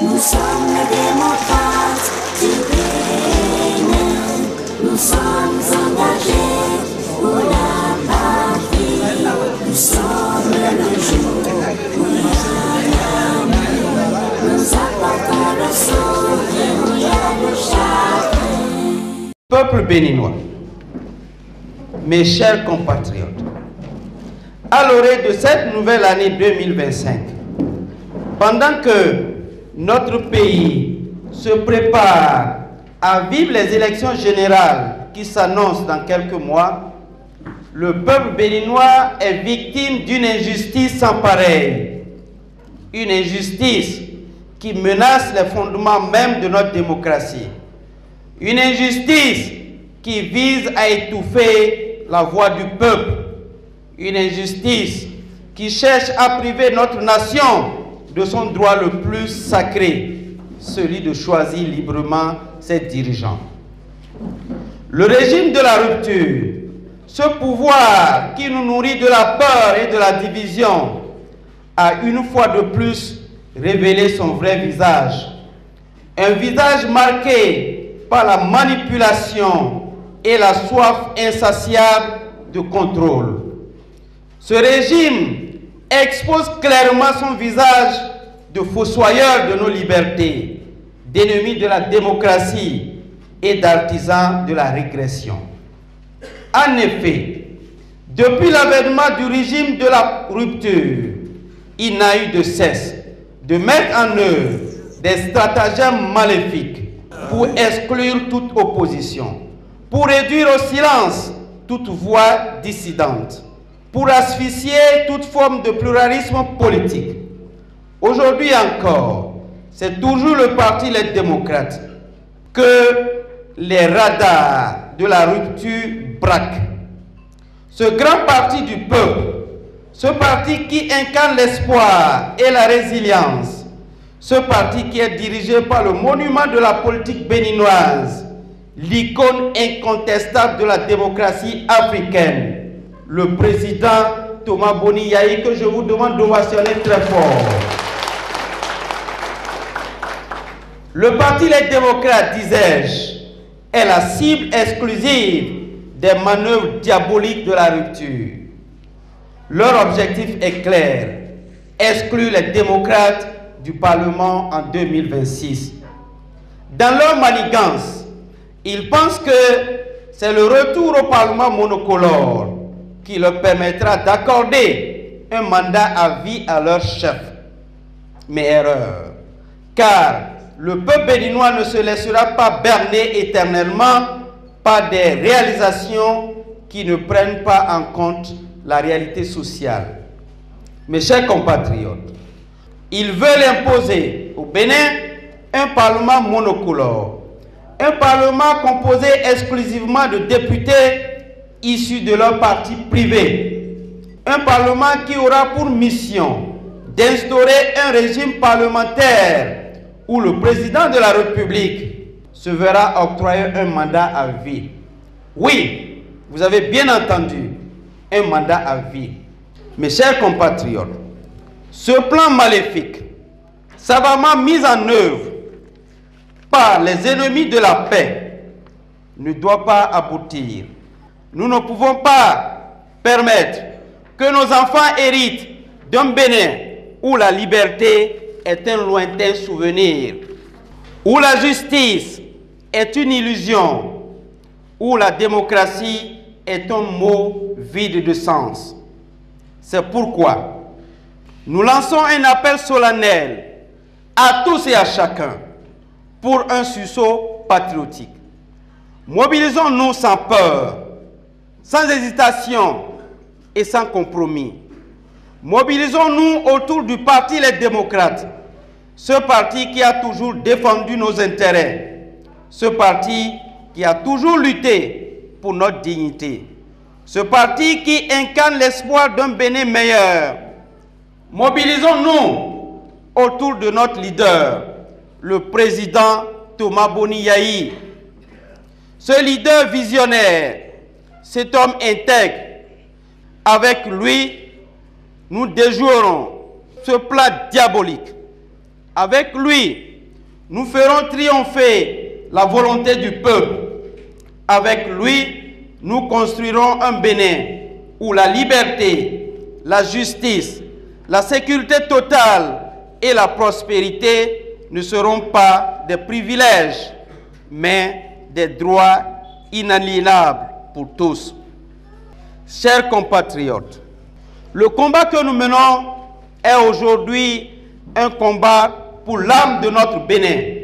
Nous sommes les démocrates du Bénin. Nous sommes engagés pour la patrie. Nous sommes le jour où il y a nous apportons le sang où il y a le chagrin. Peuple béninois, mes chers compatriotes, à l'orée de cette nouvelle année 2025, pendant que notre pays se prépare à vivre les élections générales qui s'annoncent dans quelques mois, le peuple béninois est victime d'une injustice sans pareille. Une injustice qui menace les fondements même de notre démocratie. Une injustice qui vise à étouffer la voix du peuple. Une injustice qui cherche à priver notre nation de son droit le plus sacré, celui de choisir librement ses dirigeants. Le régime de la rupture, ce pouvoir qui nous nourrit de la peur et de la division, a une fois de plus révélé son vrai visage. Un visage marqué par la manipulation et la soif insatiable de contrôle. Ce régime expose clairement son visage de fossoyeur de nos libertés, d'ennemi de la démocratie et d'artisan de la régression. En effet, depuis l'avènement du régime de la rupture, il n'a eu de cesse de mettre en œuvre des stratagèmes maléfiques pour exclure toute opposition, pour réduire au silence toute voix dissidente, pour asphyxier toute forme de pluralisme politique. Aujourd'hui encore, c'est toujours le parti Les Démocrates que les radars de la rupture braquent. Ce grand parti du peuple, ce parti qui incarne l'espoir et la résilience, ce parti qui est dirigé par le monument de la politique béninoise, l'icône incontestable de la démocratie africaine, le président Thomas Boni Yayi, que je vous demande d'ovationner très fort. Le parti Les Démocrates, disais-je, est la cible exclusive des manœuvres diaboliques de la rupture. Leur objectif est clair, exclure les démocrates du Parlement en 2026. Dans leur manigance, ils pensent que c'est le retour au Parlement monocolore qui leur permettra d'accorder un mandat à vie à leur chef. Mais erreur, car le peuple béninois ne se laissera pas berner éternellement par des réalisations qui ne prennent pas en compte la réalité sociale. Mes chers compatriotes, ils veulent imposer au Bénin un parlement monocolore, un parlement composé exclusivement de députés issus de leur parti privé, un parlement qui aura pour mission d'instaurer un régime parlementaire où le président de la République se verra octroyer un mandat à vie. Oui, vous avez bien entendu, un mandat à vie. Mes chers compatriotes, ce plan maléfique, savamment mis en œuvre par les ennemis de la paix, ne doit pas aboutir. Nous ne pouvons pas permettre que nos enfants héritent d'un Bénin où la liberté est un lointain souvenir, où la justice est une illusion, où la démocratie est un mot vide de sens. C'est pourquoi nous lançons un appel solennel à tous et à chacun pour un sursaut patriotique. Mobilisons-nous sans peur, sans hésitation et sans compromis. Mobilisons-nous autour du parti Les Démocrates, ce parti qui a toujours défendu nos intérêts, ce parti qui a toujours lutté pour notre dignité, ce parti qui incarne l'espoir d'un Bénin meilleur. Mobilisons-nous autour de notre leader, le président Thomas Boni Yayi. Ce leader visionnaire, cet homme intègre, avec lui, nous déjouerons ce plat diabolique. Avec lui, nous ferons triompher la volonté du peuple. Avec lui, nous construirons un Bénin où la liberté, la justice, la sécurité totale et la prospérité ne seront pas des privilèges, mais des droits inaliénables pour tous. Chers compatriotes, le combat que nous menons est aujourd'hui un combat pour l'âme de notre Bénin.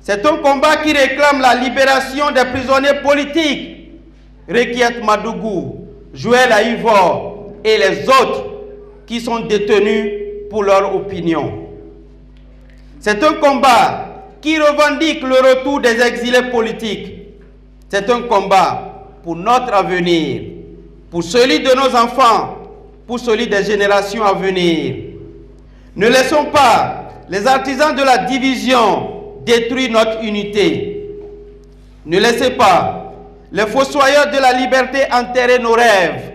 C'est un combat qui réclame la libération des prisonniers politiques, Requiette Madougou, Joël Aïvor et les autres qui sont détenus pour leur opinion. C'est un combat qui revendique le retour des exilés politiques. C'est un combat pour notre avenir, pour celui de nos enfants, pour celui des générations à venir. Ne laissons pas les artisans de la division détruire notre unité. Ne laissez pas les fossoyeurs de la liberté enterrer nos rêves.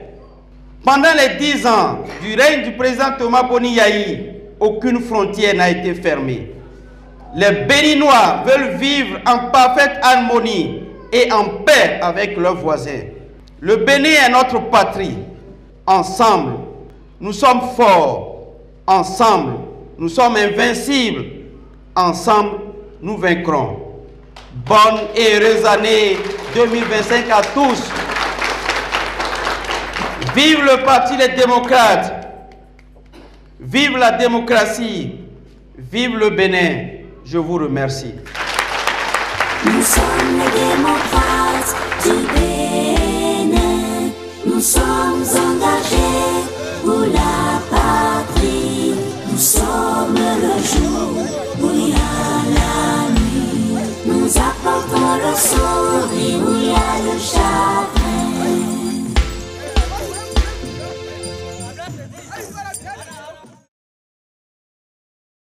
Pendant les 10 ans du règne du président Thomas Boni Yayi, aucune frontière n'a été fermée. Les Béninois veulent vivre en parfaite harmonie et en paix avec leurs voisins. Le Bénin est notre patrie. Ensemble, nous sommes forts. Ensemble, nous sommes invincibles. Ensemble, nous vaincrons. Bonne et heureuse année 2025 à tous. Vive le Parti des démocrates. Vive la démocratie. Vive le Bénin. Je vous remercie. Nous sommes les démocrates du Bénin. Nous sommes engagés.